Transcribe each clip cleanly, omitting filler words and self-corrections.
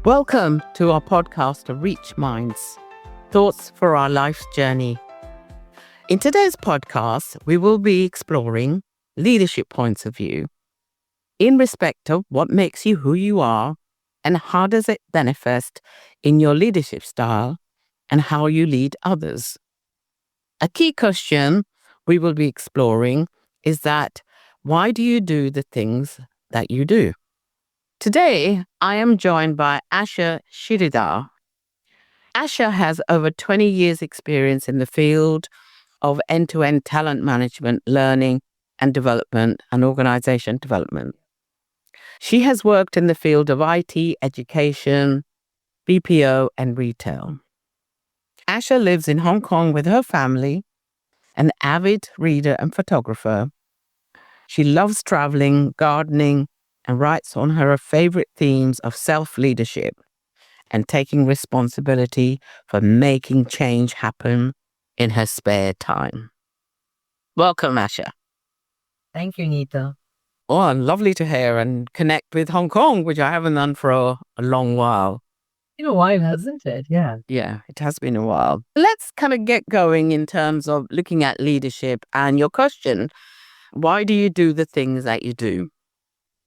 Welcome to our podcast of Reach Minds, Thoughts for Our Life's Journey. In today's podcast, we will be exploring leadership points of view in respect of what makes you who you are and how does it manifest in your leadership style and how you lead others. A key question we will be exploring is that why do you do the things that you do? Today, I am joined by Asha Sridhar. Asha has over 20 years experience in the field of end-to-end talent management, learning and development and organization development. She has worked in the field of IT, education, BPO and retail. Asha lives in Hong Kong with her family, an avid reader and photographer. She loves traveling, gardening, and writes on her favorite themes of self-leadership and taking responsibility for making change happen in her spare time. Welcome, Asha. Thank you, Nita. Oh, lovely to hear and connect with Hong Kong, which I haven't done for a long while. Been a while, hasn't it? Yeah. Yeah, it has been a while. Let's kind of get going in terms of looking at leadership and your question, why do you do the things that you do?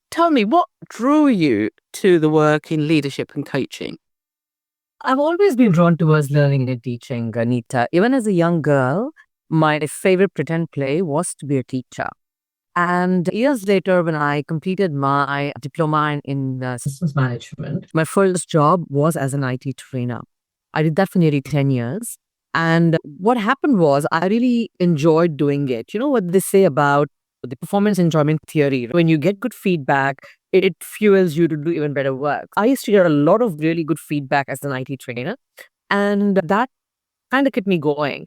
Tell me, what drew you to the work in leadership and coaching? I've always been drawn towards learning and teaching, Anita. Even as a young girl, my favorite pretend play was to be a teacher. And years later, when I completed my diploma in systems management, my first job was as an IT trainer. I did that for nearly 10 years. And what happened was I really enjoyed doing it. You know what they say about the performance enjoyment theory? When you get good feedback, it fuels you to do even better work. I used to get a lot of really good feedback as an IT trainer, and that kind of kept me going.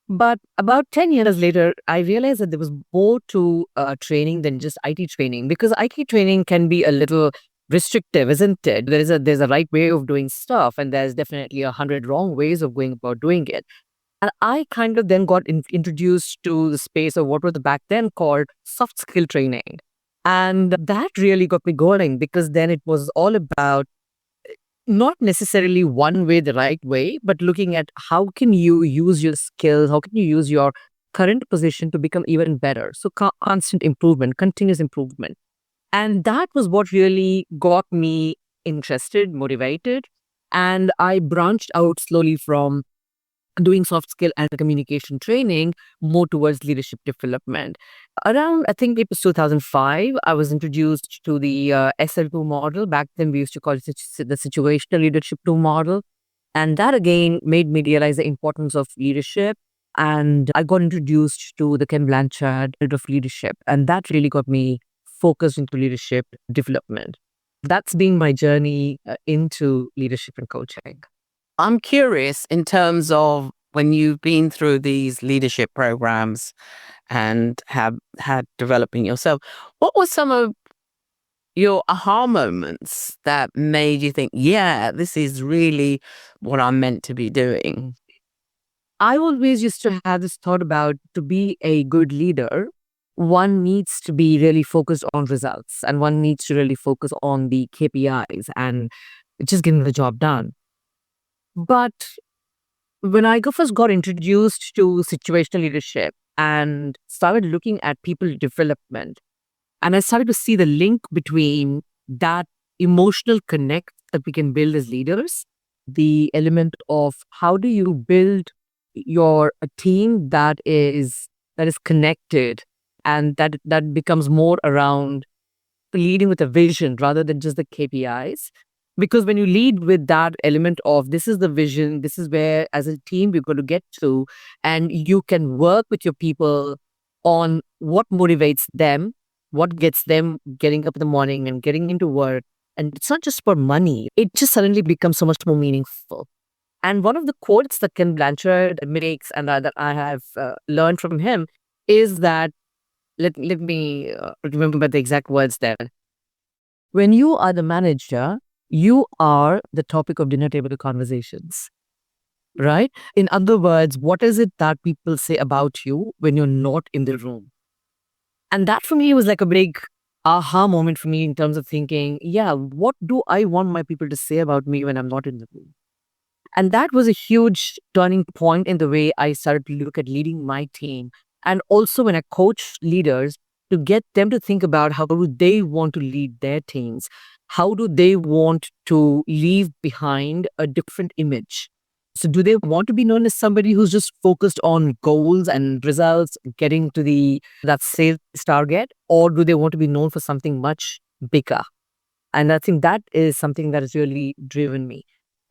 But about 10 years later, I realized that there was more to training than just IT training, because IT training can be a little restrictive, isn't it? There's a right way of doing stuff, and there's definitely 100 wrong ways of going about doing it. And I kind of then got introduced to the space of what was back then called soft skill training. And that really got me going, because then it was all about not necessarily one way, the right way, but looking at how can you use your skills, how can you use your current position to become even better. So constant improvement, continuous improvement. And that was what really got me interested, motivated. And I branched out slowly from doing soft skill and communication training more towards leadership development. Around, I think it was 2005, I was introduced to the SL2 model. Back then, we used to call it the situational leadership 2 model. And that again made me realize the importance of leadership. And I got introduced to the Ken Blanchard of leadership. And that really got me focused into leadership development. That's been my journey into leadership and coaching. I'm curious in terms of when you've been through these leadership programs and have had developing yourself, what were some of your aha moments that made you think, yeah, this is really what I'm meant to be doing? I always used to have this thought about, to be a good leader, one needs to be really focused on results, and one needs to really focus on the KPIs and just getting the job done. But when I first got introduced to situational leadership and started looking at people development, and I started to see the link between that emotional connect that we can build as leaders, the element of how do you build a team that is connected, and that becomes more around leading with a vision rather than just the KPIs. Because when you lead with that element of, this is the vision, this is where as a team we're going to get to, and you can work with your people on what motivates them, what gets them getting up in the morning and getting into work. And it's not just for money, it just suddenly becomes so much more meaningful. And one of the quotes that Ken Blanchard makes, and that I have learned from him, is that, let me remember the exact words there. When you are the manager, you are the topic of dinner table conversations, right? In other words, what is it that people say about you when you're not in the room? And that for me was like a big aha moment for me in terms of thinking, yeah, what do I want my people to say about me when I'm not in the room? And that was a huge turning point in the way I started to look at leading my team. And also when I coach leaders to get them to think about how do they want to lead their teams? How do they want to leave behind a different image? So do they want to be known as somebody who's just focused on goals and results, getting to the that sales target, or do they want to be known for something much bigger? And I think that is something that has really driven me.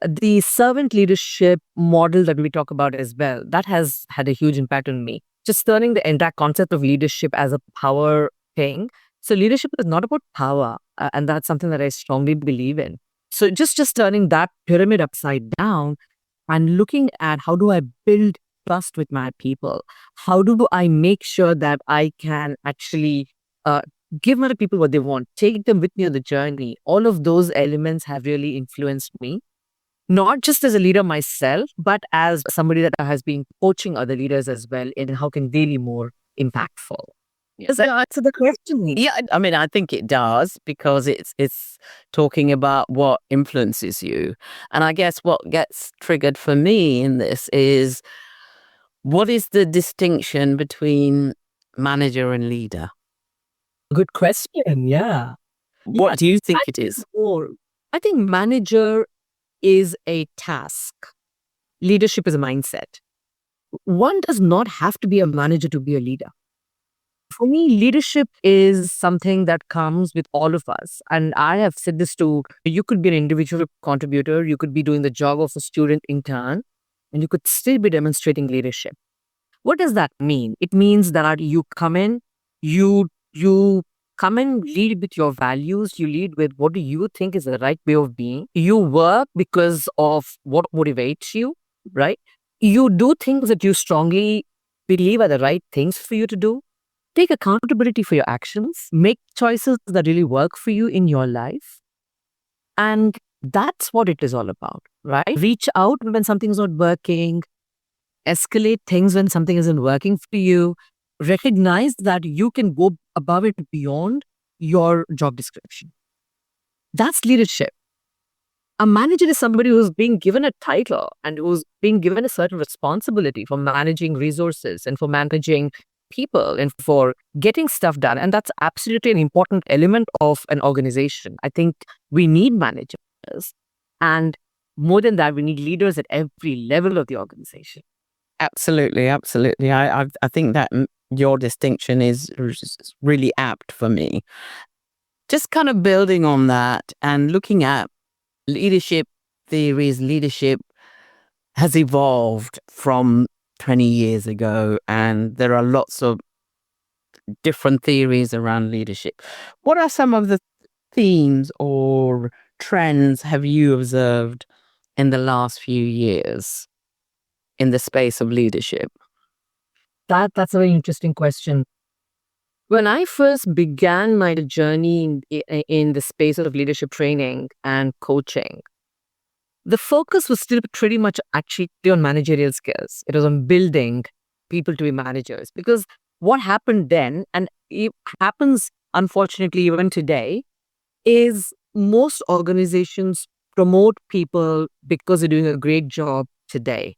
The servant leadership model that we talk about as well, that has had a huge impact on me. Just turning the entire concept of leadership as a power thing. So leadership is not about power, and that's something that I strongly believe in. So just turning that pyramid upside down and looking at how do I build trust with my people? How do I make sure that I can actually uh, give my people what they want, take them with me on the journey? All of those elements have really influenced me, not just as a leader myself, but as somebody that has been coaching other leaders as well in how can they be more impactful. Does that answer the question? Yeah, I mean, I think it does because it's talking about what influences you. And I guess what gets triggered for me in this is what is the distinction between manager and leader? Good question. Yeah. What do you think I it is? or I think manager is a task. Leadership is a mindset. One does not have to be a manager to be a leader. For me, leadership is something that comes with all of us. And I have said this to you could be an individual contributor, you could be doing the job of a student intern, and you could still be demonstrating leadership. What does that mean? It means that you come in, you come and lead with your values, you lead with what do you think is the right way of being. You work because of what motivates you, right? You do things that you strongly believe are the right things for you to do. Take accountability for your actions, make choices that really work for you in your life. And that's what it is all about, right? Reach out when something's not working, escalate things when something isn't working for you, recognize that you can go above it beyond your job description. That's leadership. A manager is somebody who's being given a title and who's being given a certain responsibility for managing resources and for managing people and for getting stuff done. And that's absolutely an important element of an organization. I think we need managers. And more than that, we need leaders at every level of the organization. Absolutely, absolutely. I think that your distinction is really apt for me. Just kind of building on that and looking at leadership theories, leadership has evolved from 20 years ago, and there are lots of different theories around leadership. What are some of the themes or trends have you observed in the last few years in the space of leadership? That's a very interesting question. When I first began my journey in the space of leadership training and coaching, the focus was still pretty much actually on managerial skills. It was on building people to be managers. Because what happened then, and it happens unfortunately even today, is most organizations promote people because they're doing a great job today.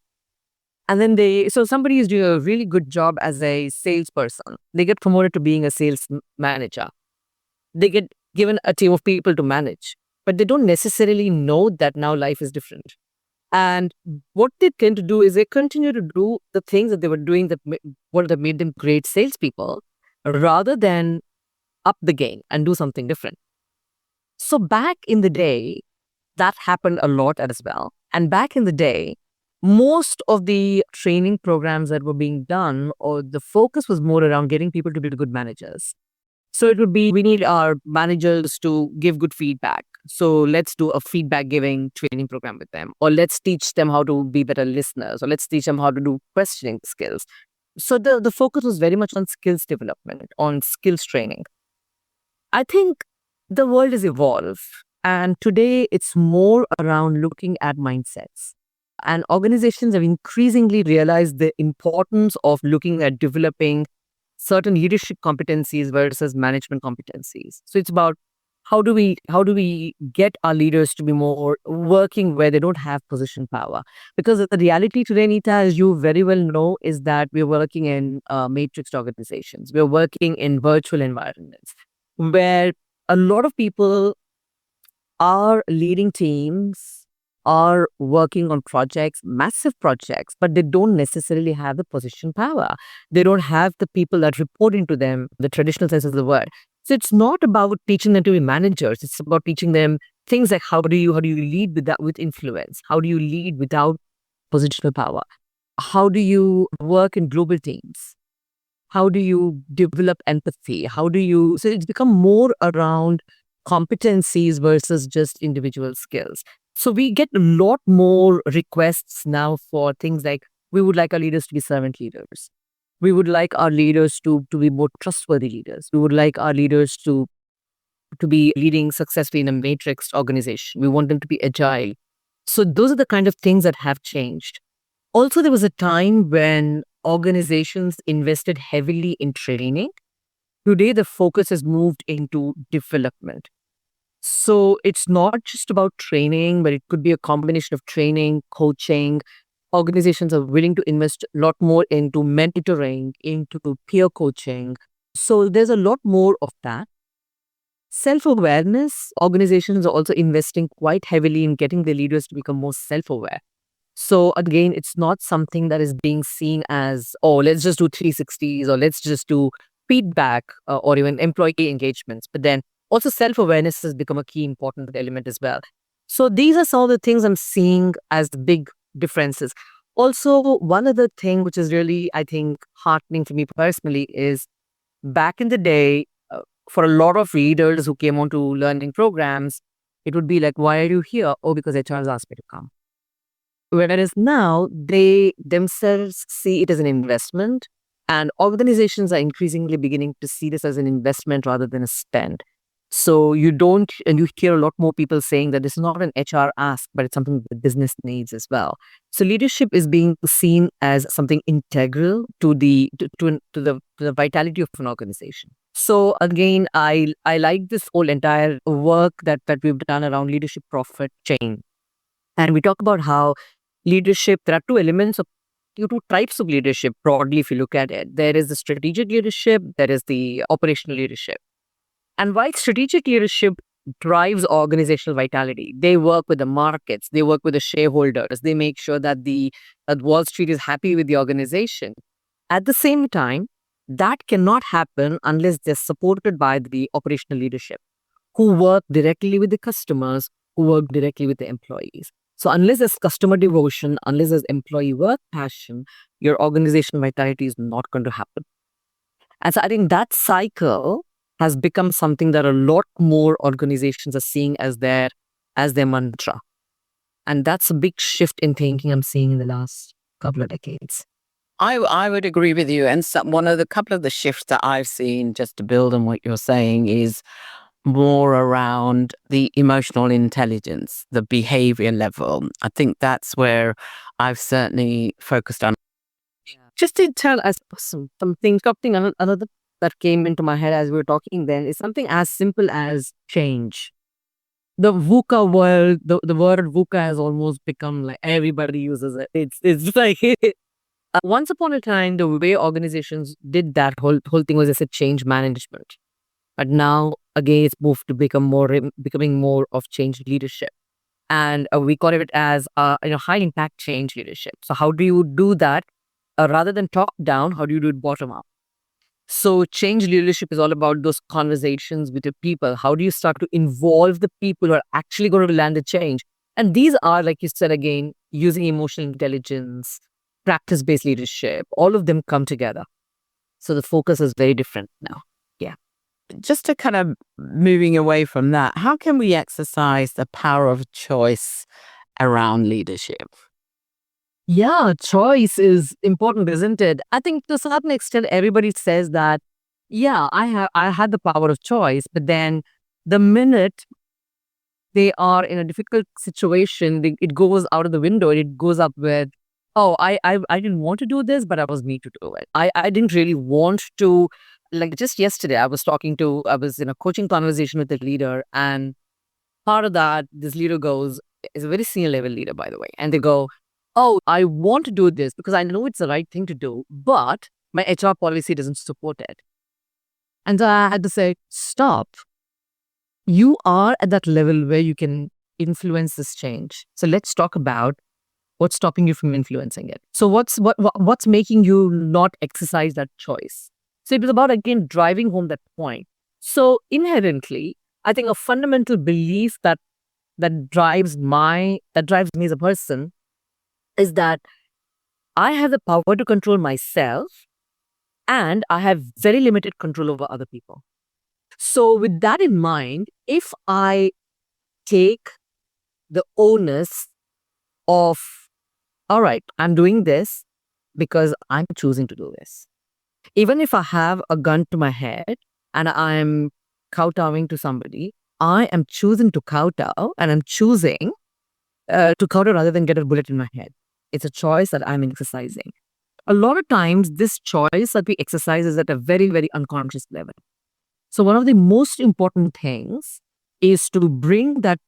And then so somebody is doing a really good job as a salesperson. They get promoted to being a sales manager. They get given a team of people to manage, but they don't necessarily know that now life is different. And what they tend to do is they continue to do the things that they were doing what that made them great salespeople, rather than up the game and do something different. So back in the day, that happened a lot as well. And back in the day, most of the training programs that were being done, or the focus was more around getting people to be good managers. So it would be, we need our managers to give good feedback. So let's do a feedback giving training program with them, or let's teach them how to be better listeners, or let's teach them how to do questioning skills. So the focus was very much on skills development, on skills training. I think the world has evolved, and today it's more around looking at mindsets. And organizations have increasingly realized the importance of looking at developing certain leadership competencies versus management competencies. So it's about how do we get our leaders to be more working where they don't have position power? Because the reality today, Nita, as you very well know, is that we're working in matrix organizations. We're working in virtual environments where a lot of people are leading teams, are working on projects, massive projects, but they don't necessarily have the position power. They don't have the people that report into them, the traditional sense of the word. So it's not about teaching them to be managers. It's about teaching them things like how do you lead with influence? How do you lead without positional power? How do you work in global teams? How do you develop empathy? How do you, so it's become more around competencies versus just individual skills. So we get a lot more requests now for things like we would like our leaders to be servant leaders. We would like our leaders to be more trustworthy leaders. We would like our leaders to be leading successfully in a matrix organization. We want them to be agile. So those are the kind of things that have changed. Also, there was a time when organizations invested heavily in training. Today, the focus has moved into development. So it's not just about training, but it could be a combination of training, coaching. Organizations are willing to invest a lot more into mentoring, into peer coaching. So there's a lot more of that. Self awareness, organizations are also investing quite heavily in getting their leaders to become more self aware. So again, it's not something that is being seen as, oh, let's just do 360s or let's just do feedback or even employee engagements. But then also self awareness has become a key important element as well. So these are some of the things I'm seeing as the big differences. Also, one other thing which is really, I think, heartening for me personally is back in the day, for a lot of leaders who came onto learning programs, it would be like, why are you here? Oh, because HR has asked me to come. Whereas now they themselves see it as an investment, and organizations are increasingly beginning to see this as an investment rather than a spend. So you don't, and you hear a lot more people saying that this is not an HR ask, but it's something the business needs as well. So leadership is being seen as something integral to the vitality of an organization. So again, I like this whole entire work that we've done around leadership profit chain, and we talk about how leadership, there are two types of leadership broadly, if you look at it. There is the strategic leadership, there is the operational leadership. And while strategic leadership drives organizational vitality, they work with the markets, they work with the shareholders, they make sure that Wall Street is happy with the organization. At the same time, that cannot happen unless they're supported by the operational leadership who work directly with the customers, who work directly with the employees. So unless there's customer devotion, unless there's employee work passion, your organizational vitality is not going to happen. And so I think that cycle has become something that a lot more organizations are seeing as their mantra. And that's a big shift in thinking I'm seeing in the last couple of decades. I would agree with you. And one of the couple of the shifts that I've seen, just to build on what you're saying, is more around the emotional intelligence, the behavior level. I think that's where I've certainly focused on. Just to tell us something another that came into my head as we were talking then is something as simple as change. The VUCA world, the word VUCA has almost become like everybody uses it. It's like once upon a time, the way organizations did that whole thing was as a change management. But now again, it's moved to becoming more of change leadership, and we call it as high impact change leadership. So how do you do that rather than top down? How do you do it bottom up? So change leadership is all about those conversations with the people. How do you start to involve the people who are actually going to land the change? And these are, like you said again, using emotional intelligence, practice-based leadership. All of them come together. So the focus is very different now. Yeah. Just to kind of moving away from that, how can we exercise the power of choice around leadership? Yeah, choice is important, isn't it? I think to a certain extent, everybody says that, yeah, I had the power of choice, but then the minute they are in a difficult situation, it goes out of the window. It goes up with oh, I didn't want to do this, but I was made to do it. I didn't really want to. Like just yesterday, I was in a coaching conversation with a leader, and part of that, this leader goes, is a very senior level leader, by the way. And they go, oh, I want to do this because I know it's the right thing to do, but my HR policy doesn't support it. And so I had to say, stop. You are at that level where you can influence this change. So let's talk about what's stopping you from influencing it. So what's making you not exercise that choice? So it was about again driving home that point. So inherently, I think a fundamental belief that drives me as a person is that I have the power to control myself and I have very limited control over other people. So with that in mind, if I take the onus of, all right, I'm doing this because I'm choosing to do this. Even if I have a gun to my head and I'm kowtowing to somebody, I am choosing to kowtow and I'm choosing to kowtow rather than get a bullet in my head. It's a choice that I'm exercising. A lot of times, this choice that we exercise is at a very, very unconscious level. So, one of the most important things is to bring that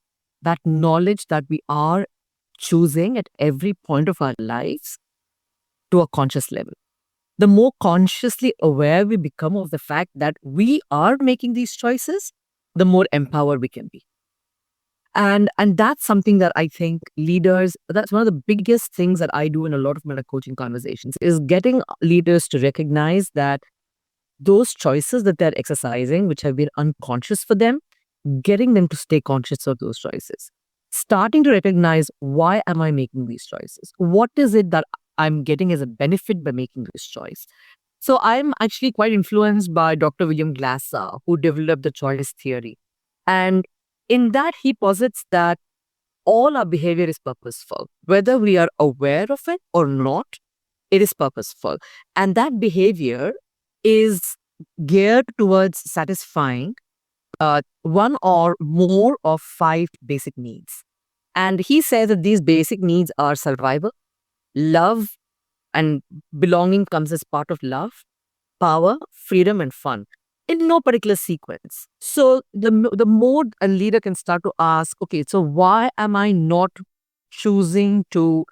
knowledge that we are choosing at every point of our lives to a conscious level. The more consciously aware we become of the fact that we are making these choices, the more empowered we can be. And that's something that I think leaders, that's one of the biggest things that I do in a lot of my coaching conversations, is getting leaders to recognize that those choices that they're exercising, which have been unconscious for them, getting them to stay conscious of those choices. Starting to recognize, why am I making these choices? What is it that I'm getting as a benefit by making this choice? So I'm actually quite influenced by Dr. William Glasser, who developed the choice theory. And in that, he posits that all our behavior is purposeful. Whether we are aware of it or not, it is purposeful. And that behavior is geared towards satisfying one or more of five basic needs. And he says that these basic needs are survival, love, and belonging comes as part of love, power, freedom, and fun in no particular sequence. So the more a leader can start to ask, okay, so why am I not choosing to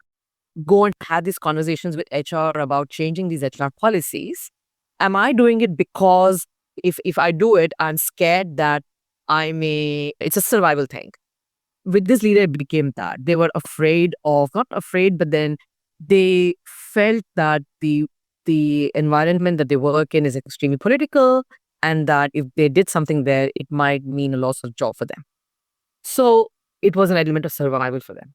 go and have these conversations with HR about changing these HR policies? Am I doing it because if I do it, I'm scared that it's a survival thing. With this leader, it became that they were afraid of, not afraid, but then they felt that the environment that they work in is extremely political, and that if they did something there, it might mean a loss of job for them. So it was an element of survival for them.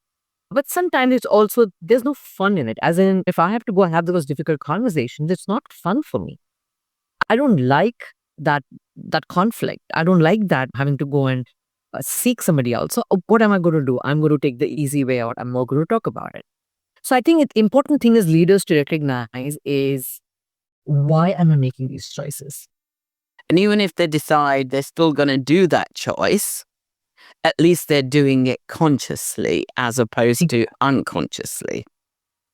But sometimes it's also, there's no fun in it. As in, if I have to go and have those difficult conversations, it's not fun for me. I don't like that conflict. I don't like that having to go and seek somebody else. So what am I going to do? I'm going to take the easy way out. I'm not going to talk about it. So I think the important thing as leaders to recognize is, why am I making these choices? And even if they decide they're still going to do that choice, at least they're doing it consciously as opposed to unconsciously.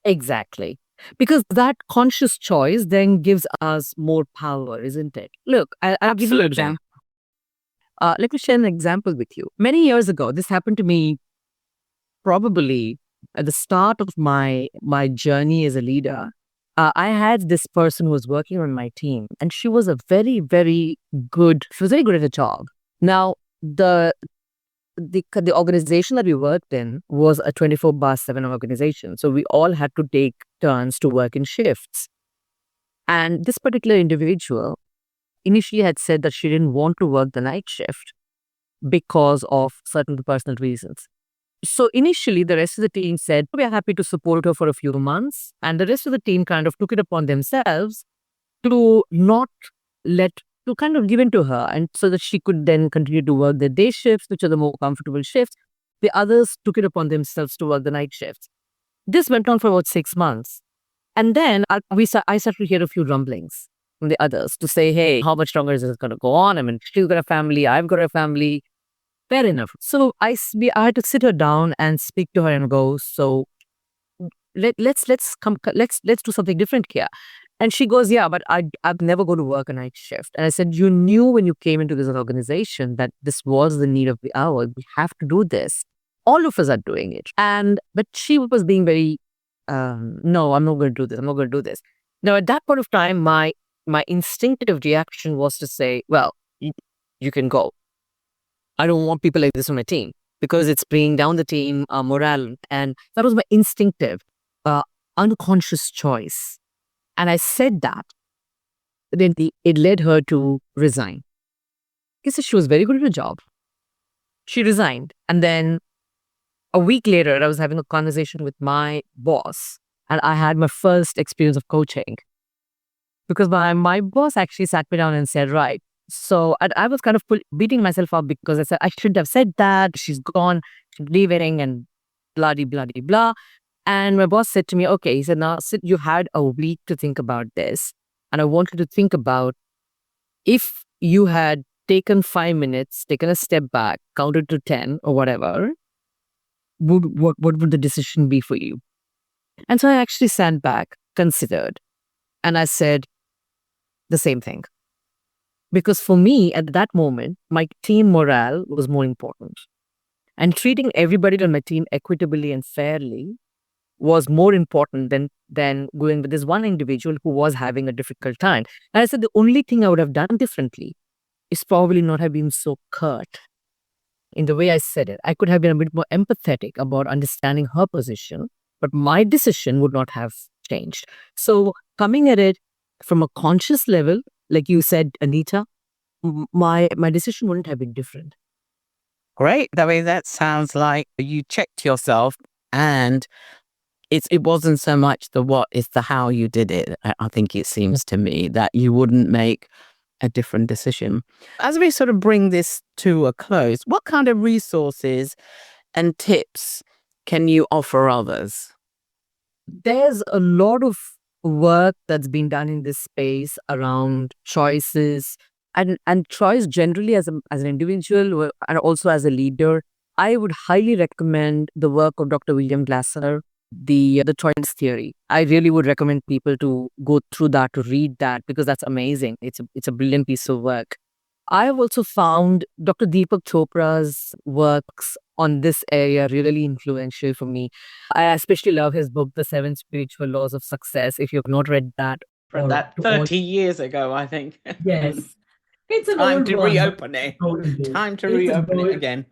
Exactly. Because that conscious choice then gives us more power, isn't it? Look, I'll give you an example. Let me share an example with you. Many years ago, this happened to me probably at the start of my journey as a leader. I had this person who was working on my team, and she was a very, very good. She was very good at her job. Now, the organization that we worked in was a 24/7 organization. So we all had to take turns to work in shifts. And this particular individual initially had said that she didn't want to work the night shift because of certain personal reasons. So initially, the rest of the team said, we are happy to support her for a few months. And the rest of the team kind of took it upon themselves to not to kind of give in to her, and so that she could then continue to work the day shifts, which are the more comfortable shifts. The others took it upon themselves to work the night shifts. This went on for about 6 months. And then I started to hear a few rumblings from the others to say, hey, how much longer is this going to go on? I mean, she's got a family, I've got a family. Fair enough. So I had to sit her down and speak to her and go, so let's do something different here. And she goes, yeah, but I'd never go to work a night shift. And I said, you knew when you came into this organization that this was the need of the hour. We have to do this. All of us are doing it. But she was being very, no, I'm not going to do this. I'm not going to do this. Now, at that point of time, my instinctive reaction was to say, well, you can go. I don't want people like this on my team because it's bringing down the team morale. And that was my instinctive, unconscious choice. And I said that. Then it led her to resign. Because she was very good at her job. She resigned. And then a week later, I was having a conversation with my boss. And I had my first experience of coaching. Because my boss actually sat me down and said, right. So I was kind of beating myself up because I said, I shouldn't have said that. She's gone, she's leaving and blah. And my boss said to me, okay, he said, now Sid, you had a week to think about this. And I want you to think about if you had taken 5 minutes, taken a step back, counted to 10 or whatever, what would the decision be for you? And so I actually sat back, considered, and I said the same thing. Because for me, at that moment, my team morale was more important. And treating everybody on my team equitably and fairly was more important than going with this one individual who was having a difficult time. And I said the only thing I would have done differently is probably not have been so curt in the way I said it. I could have been a bit more empathetic about understanding her position, but my decision would not have changed. So coming at it from a conscious level, like you said, Anita, my decision wouldn't have been different. Great. I mean, that sounds like you checked yourself, and it wasn't so much the what, it's the how you did it. I think it seems to me that you wouldn't make a different decision. As we sort of bring this to a close, what kind of resources and tips can you offer others? There's a lot of work that's been done in this space around choices and choice generally as an individual and also as a leader. I would highly recommend the work of Dr. William Glasser, the choice theory. I really would recommend people to go through that, to read that, because that's amazing. It's a brilliant piece of work. I have also found Dr. Deepak Chopra's works on this area really influential for me. I especially love his book, The 7 Spiritual Laws of Success. If you've not read that. From that 30 years ago, I think. Yes. It's an Time old to one, reopen it. Time to reopen it again.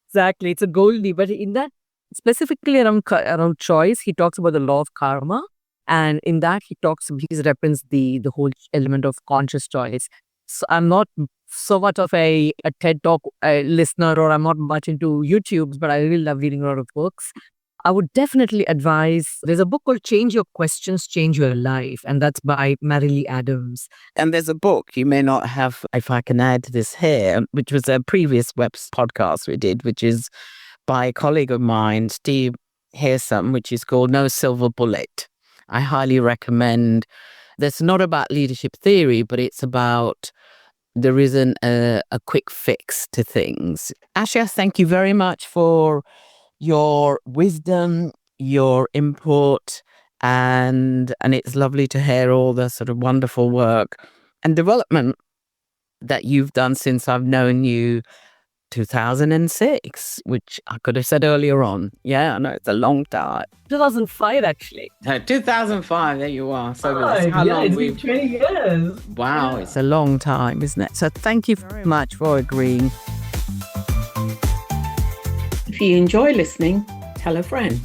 Exactly. It's a goldie. But in that, specifically around choice, he talks about the law of karma. And in that, he's referenced the whole element of conscious choice. So I'm not so much of a TED Talk listener, or I'm not much into YouTubes, but I really love reading a lot of books. I would definitely advise, there's a book called Change Your Questions, Change Your Life, and that's by Marilee Adams. And there's a book you may not have, if I can add this here, which was a previous podcast we did, which is by a colleague of mine, Steve Hearsom, which is called No Silver Bullet. I highly recommend. That's not about leadership theory, but it's about there isn't a quick fix to things. Asha, thank you very much for your wisdom, your input, and it's lovely to hear all the sort of wonderful work and development that you've done since I've known you, 2006, which I could have said earlier on. Yeah, I know, it's a long time. 2005, actually. 2005, there you are. So that's how long it's been 20 years. Wow, it's a long time, isn't it? So thank you very much for agreeing. If you enjoy listening, tell a friend.